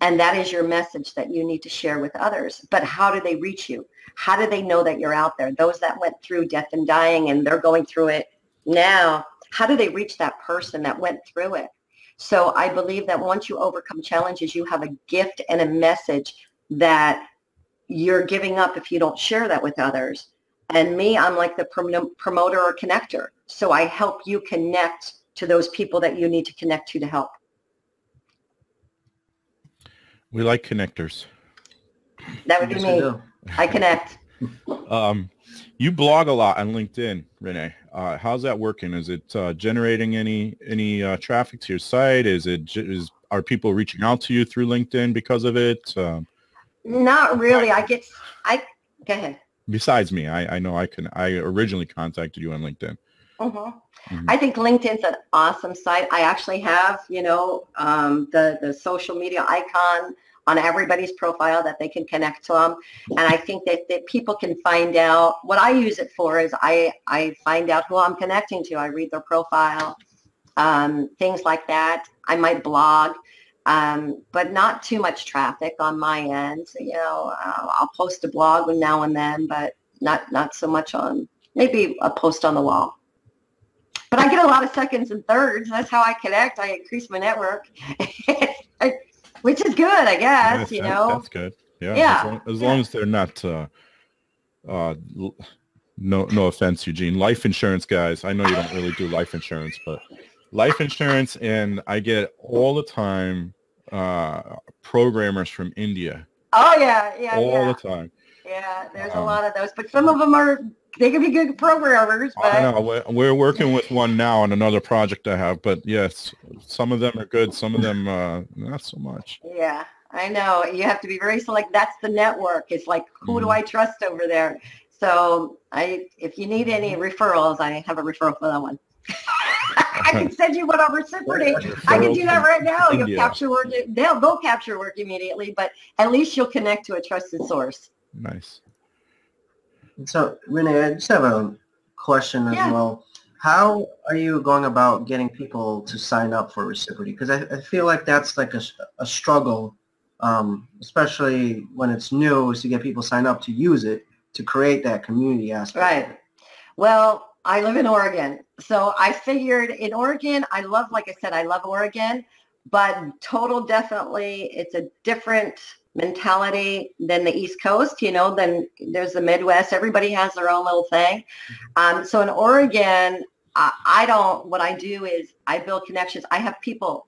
And that is your message that you need to share with others. But how do they reach you? How do they know that you're out there? Those that went through death and dying and they're going through it now, how do they reach that person that went through it? So I believe that once you overcome challenges, you have a gift and a message that you're giving up if you don't share that with others. And me, I'm like the promoter or connector. So I help you connect to those people that you need to connect to help. We like connectors. That would be me. I connect. You blog a lot on LinkedIn, Renee. How's that working? Is it generating any traffic to your site? Are people reaching out to you through LinkedIn because of it? Not really. Go ahead. Besides me, I know I originally contacted you on LinkedIn. Mm-hmm. I think LinkedIn's an awesome site. I actually have, you know, the social media icon on everybody's profile that they can connect to them. And I think that people can find out. What I use it for is I find out who I'm connecting to. I read their profile, things like that. I might blog, but not too much traffic on my end. So, you know, I'll post a blog now and then, but not so much on, maybe a post on the wall. But I get a lot of seconds and thirds. That's how I connect. I increase my network, which is good, I guess. You know, that's good. Yeah. As long as they're not. No offense, Eugene. Life insurance guys. I know you don't really do life insurance, but life insurance, and I get all the time programmers from India. Oh yeah. All the time. Yeah, there's a lot of those, but some of them they can be good programmers. But I know we're working with one now on another project I have, but yes, some of them are good, some of them not so much. Yeah, I know. You have to be very select. That's the network. It's like, who do I trust over there? So if you need any referrals, I have a referral for that one. I can send you one on ReciProty. I can do that right now. You'll capture work. They'll capture work immediately, but at least you'll connect to a trusted source. Nice. So, Renee, I just have a question as well. How are you going about getting people to sign up for ReciProty? Because I feel like that's like a struggle, especially when it's new, is to get people signed up to use it, to create that community aspect. Right. Well, I live in Oregon. So I figured in Oregon, like I said, I love Oregon, but definitely it's a different mentality than the East Coast, you know, then there's the Midwest. Everybody has their own little thing. So in Oregon, what I do is I build connections. I have people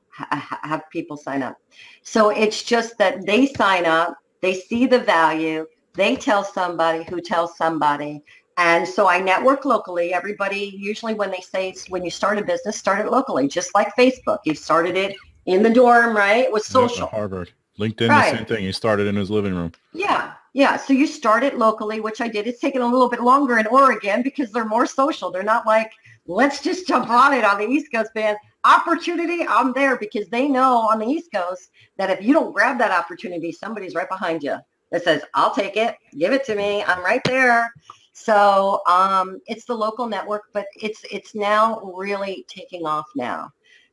sign up. So it's just that they sign up, they see the value, they tell somebody who tells somebody. And so I network locally. Everybody, usually when you start a business, start it locally, just like Facebook. You started it in the dorm, right? With social. At Harvard. LinkedIn, the same thing. He started in his living room. Yeah. So you start it locally, which I did. It's taken a little bit longer in Oregon because they're more social. They're not like, let's just jump on it on the East Coast, man. Opportunity, I'm there, because they know on the East Coast that if you don't grab that opportunity, somebody's right behind you that says, I'll take it, give it to me, I'm right there. So it's the local network, but it's now really taking off now,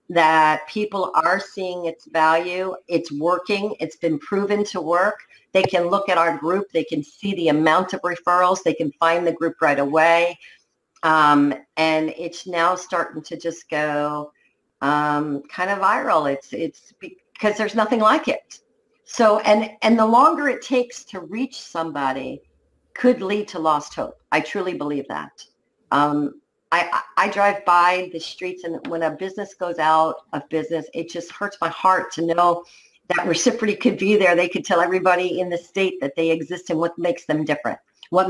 that people are seeing its value. It's working. It's been proven to work. They can look at our group. They can see the amount of referrals. They can find the group right away. And it's now starting to just go kind of viral. It's because there's nothing like it. So, and the longer it takes to reach somebody could lead to lost hope. I truly believe that. I drive by the streets, and when a business goes out of business, it just hurts my heart to know that ReciProty could be there. They could tell everybody in the state that they exist and what makes them different, why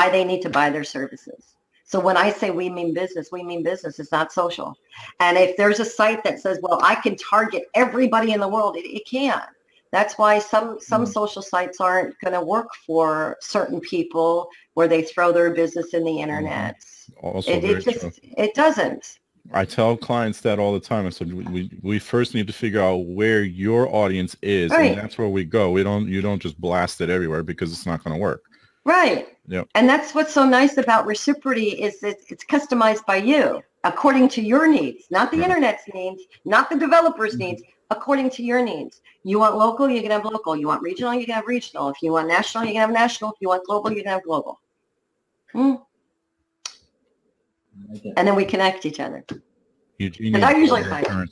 they need to buy their services. So when I say we mean business, it's not social. And if there's a site that says, well, I can target everybody in the world, it can. That's why some social sites aren't going to work for certain people where they throw their business in the internet. Also it doesn't. I tell clients that all the time. I said, we first need to figure out where your audience is, right. And that's where we go. You don't just blast it everywhere because it's not going to work. Right. Yep. And that's what's so nice about ReciProty is it's customized by you according to your needs, not the internet's needs, not the developer's needs, according to your needs. You want local, you can have local. You want regional, you can have regional. If you want national, you can have national. If you want global, you can have global. And then we connect each other. Eugene, I usually find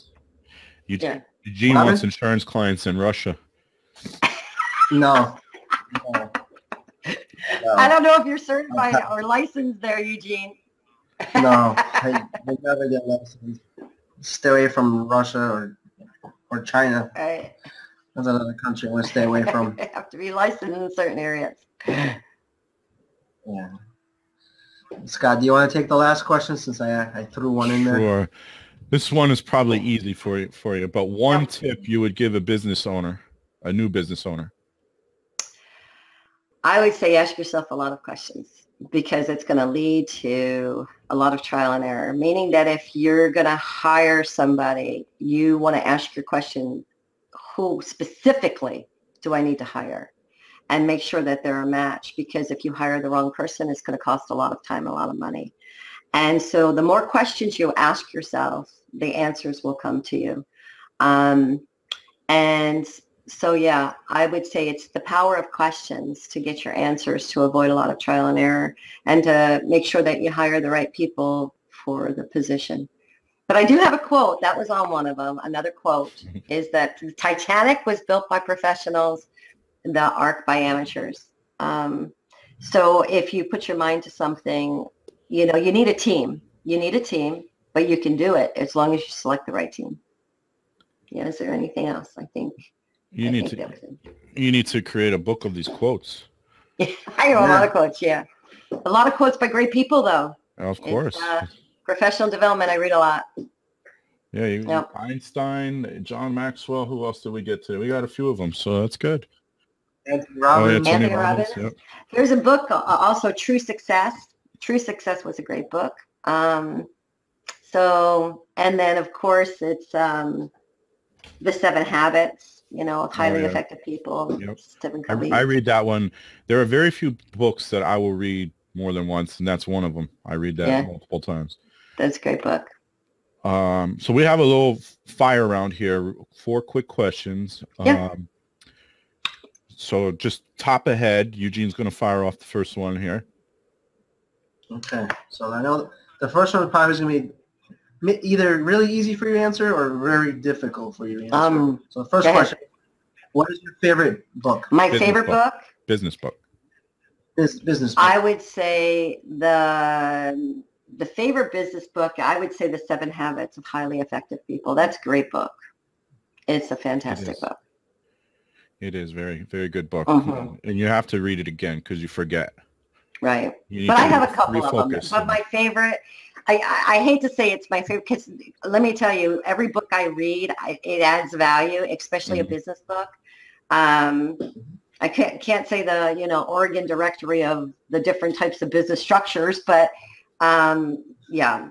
Eugene wants insurance clients in Russia. No. I don't know if you're certified or licensed there, Eugene. No, I never get licensed. Stay away from Russia or China. Right. That's another country I want to stay away from. They have to be licensed in certain areas. Yeah. Scott, do you want to take the last question since I threw one in there? Sure. This one is probably easy for you, but one tip you would give a new business owner. I would say ask yourself a lot of questions because it's going to lead to a lot of trial and error, meaning that if you're going to hire somebody, you want to ask your question, who specifically do I need to hire? And make sure that they're a match, because if you hire the wrong person, it's going to cost a lot of time, a lot of money. And so the more questions you ask yourself, the answers will come to you. And so, yeah, I would say it's the power of questions to get your answers, to avoid a lot of trial and error, and to make sure that you hire the right people for the position. But I do have a quote. That was on one of them. Another quote is that the Titanic was built by professionals, the Ark by amateurs. So if you put your mind to something, you need a team. You need a team, but you can do it as long as you select the right team. Yeah, is there anything else? I think you need to create a book of these quotes. I know a lot of quotes, yeah. A lot of quotes by great people, though. Of course. Professional development, I read a lot. Yeah, Einstein, John Maxwell. Who else did we get to? We got a few of them, so that's good. Anthony Robbins. Anthony Robbins. Yep. There's a book also, True Success. True Success was a great book. So, and then of course it's The 7 Habits, of highly effective people. Yep. Stephen Covey. I read that one. There are very few books that I will read more than once, and that's one of them. I read that multiple times. That's a great book. So we have a little fire round here. 4 quick questions. So just top ahead, Eugene's going to fire off the first one here. Okay. So I know the first one probably is going to be either really easy for you to answer or very difficult for you to answer. So the first question, what is your favorite book? My favorite book? Business book. Business book. I would say the favorite business book, I would say The 7 Habits of Highly Effective People. That's a great book. It's a fantastic book. It is very, very good book. And you have to read it again because you forget. Right. But I have a couple of them. But my favorite, I hate to say it's my favorite because let me tell you, every book I read, it adds value, especially a business book. I can't say the, Oregon directory of the different types of business structures, but yeah,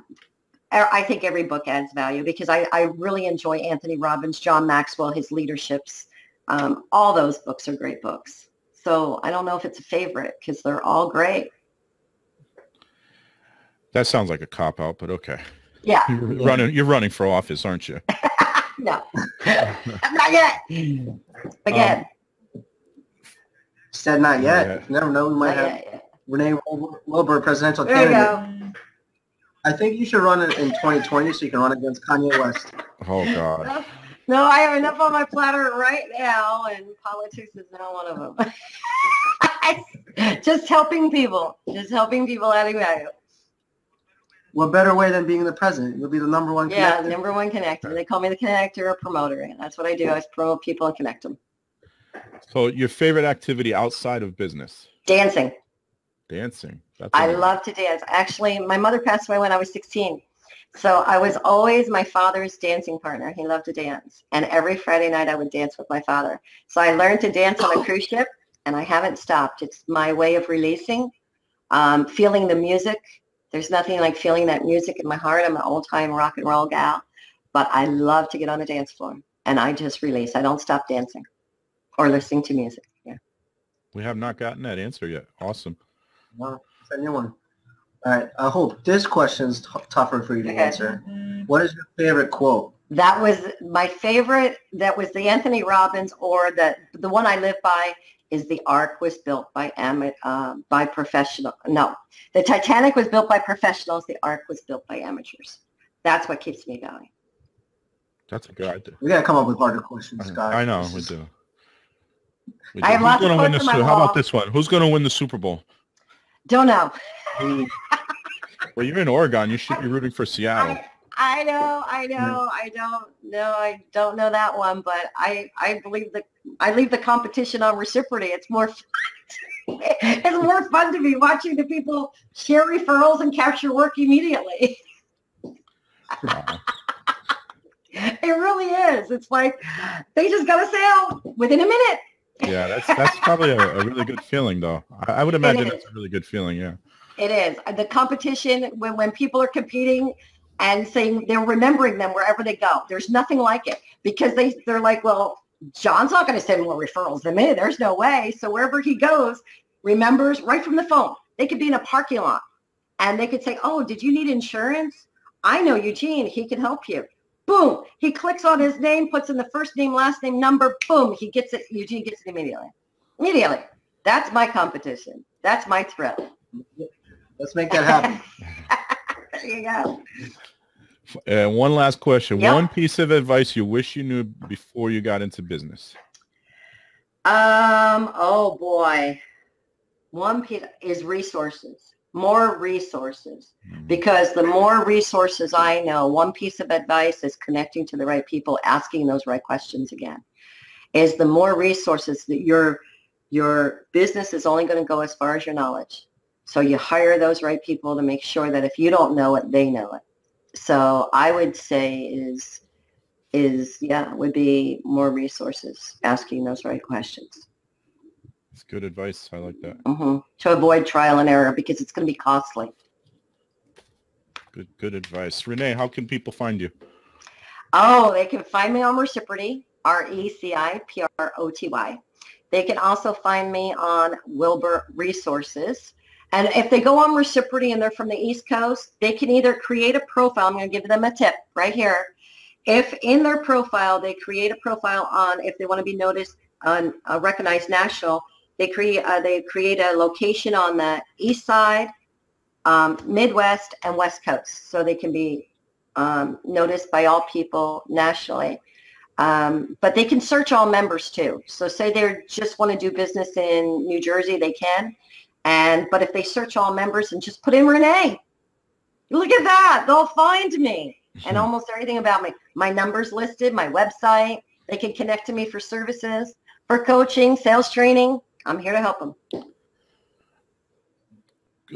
I think every book adds value because I really enjoy Anthony Robbins, John Maxwell, his leaderships. All those books are great books. So I don't know if it's a favorite because they're all great. That sounds like a cop-out, but okay. Yeah. You're running for office, aren't you? No. Not yet. Again. Said not yet. Never know. We might have Renee Wilbur, presidential candidate. There you go. I think you should run it in 2020 so you can run against Kanye West. Oh, God. No, I have enough on my platter right now, and politics is not one of them. Just helping people adding value. what better way than being the president? You'll be the number one connector. Yeah, the number one connector. They call me the connector or promoter. And that's what I do. I promote people and connect them. So your favorite activity outside of business? Dancing. Dancing. I love to dance. Actually, my mother passed away when I was 16. So I was always my father's dancing partner. He loved to dance. And every Friday night I would dance with my father. So I learned to dance on a cruise ship, and I haven't stopped. It's my way of releasing, feeling the music. There's nothing like feeling that music in my heart. I'm an old-time rock and roll gal. But I love to get on the dance floor, and I just release. I don't stop dancing or listening to music. Yeah. We have not gotten that answer yet. Awesome. Well, it's a new one. All right. I hope this question is tougher for you to answer. What is your favorite quote? That was my favorite. That was the Anthony Robbins, or the one I live by is the Ark was built by professional. No, the Titanic was built by professionals. The Ark was built by amateurs. That's what keeps me going. That's a good idea. We got to come up with harder questions, Scott. I know, we do. I have lots of quotes on my wall. How about this one? Who's going to win the Super Bowl? Don't know. Well, you're in Oregon. You should be rooting for Seattle. I know. I don't know that one, but I believe I leave the competition on ReciProty. It's more fun to be watching the people share referrals and capture work immediately. It really is. It's like they just got a sale within a minute. Yeah, that's probably a really good feeling, though. I would imagine it's a really good feeling, yeah. It is. The competition, when people are competing and saying they're remembering them wherever they go, there's nothing like it, because they're like, well, John's not going to send more referrals than me. There's no way. So wherever he goes, remembers right from the phone. They could be in a parking lot and they could say, oh, did you need insurance? I know Eugene. He can help you. Boom. He clicks on his name, puts in the first name, last name, number. Boom. He gets it. Eugene gets it immediately. Immediately. That's my competition. That's my thrill. Let's make that happen. There you go. And one last question. Yep. One piece of advice you wish you knew before you got into business. Oh boy. One piece is resources. More resources. Because the more resources I know, one piece of advice is connecting to the right people, asking those right questions again. Is the more resources that your business is only going to go as far as your knowledge. So you hire those right people to make sure that if you don't know it, they know it. So I would say would be more resources, asking those right questions. It's good advice. I like that. Mm-hmm. To avoid trial and error, because it's going to be costly. Good advice. Renee, how can people find you? Oh, they can find me on ReciProty, ReciProty. They can also find me on Wilbur Resources. And if they go on ReciProty and they're from the East Coast, they can either create a profile. I'm going to give them a tip right here. If in their profile, they create a profile on, if they want to be noticed on recognized national, they create a location on the East Side, Midwest, and West Coast. So they can be noticed by all people nationally. But they can search all members too. So say they just want to do business in New Jersey, they can. But if they search all members and just put in Renee, look at that, they'll find me and almost everything about me. My number's listed, my website. They can connect to me for services, for coaching, sales training. I'm here to help them.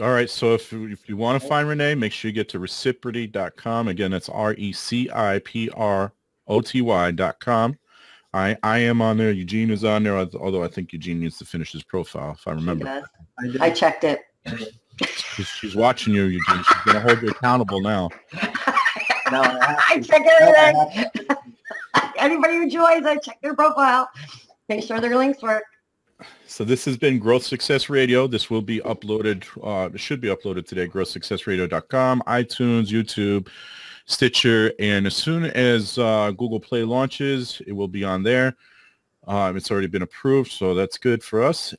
All right. So if you want to find Renee, make sure you get to ReciProty.com. Again, that's ReciProty.com. I am on there. Eugene is on there, although I think Eugene needs to finish his profile, if I remember. I checked it. She's watching you, Eugene. She's going to hold you accountable now. No, I check everything. Anybody who joins, I check their profile. Make sure their links work. So this has been Growth Success Radio. This will be uploaded. It should be uploaded today. GrowthSuccessRadio.com, iTunes, YouTube, Stitcher, and as soon as Google Play launches, it will be on there. It's already been approved, so that's good for us.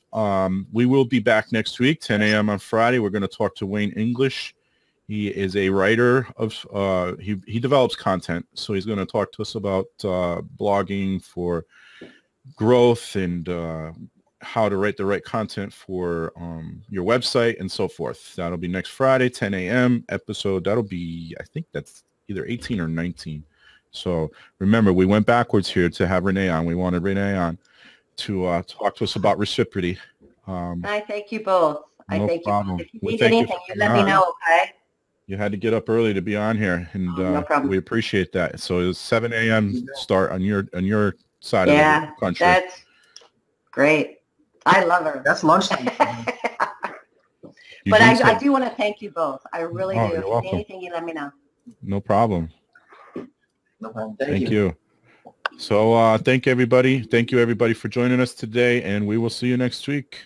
We will be back next week, 10 a.m. on Friday. We're going to talk to Wayne English. He is a writer of, he develops content, so he's going to talk to us about blogging for growth and how to write the right content for your website and so forth. That'll be next Friday, 10 a.m. episode. That'll be, I think that's either 18 or 19. So remember, we went backwards here to have Renee on. We wanted Renee on to talk to us about ReciProty. I thank you both. No problem. If you need anything, you let me know, okay? You had to get up early to be on here, and no problem. we appreciate that. So it's 7 a.m. start on your side of the country. That's great. I love her. That's lunchtime. But I do want to thank you both. I really do. You're If welcome. anything, you let me know. No problem. No problem. Thank you. So thank everybody. Thank you everybody for joining us today, and we will see you next week.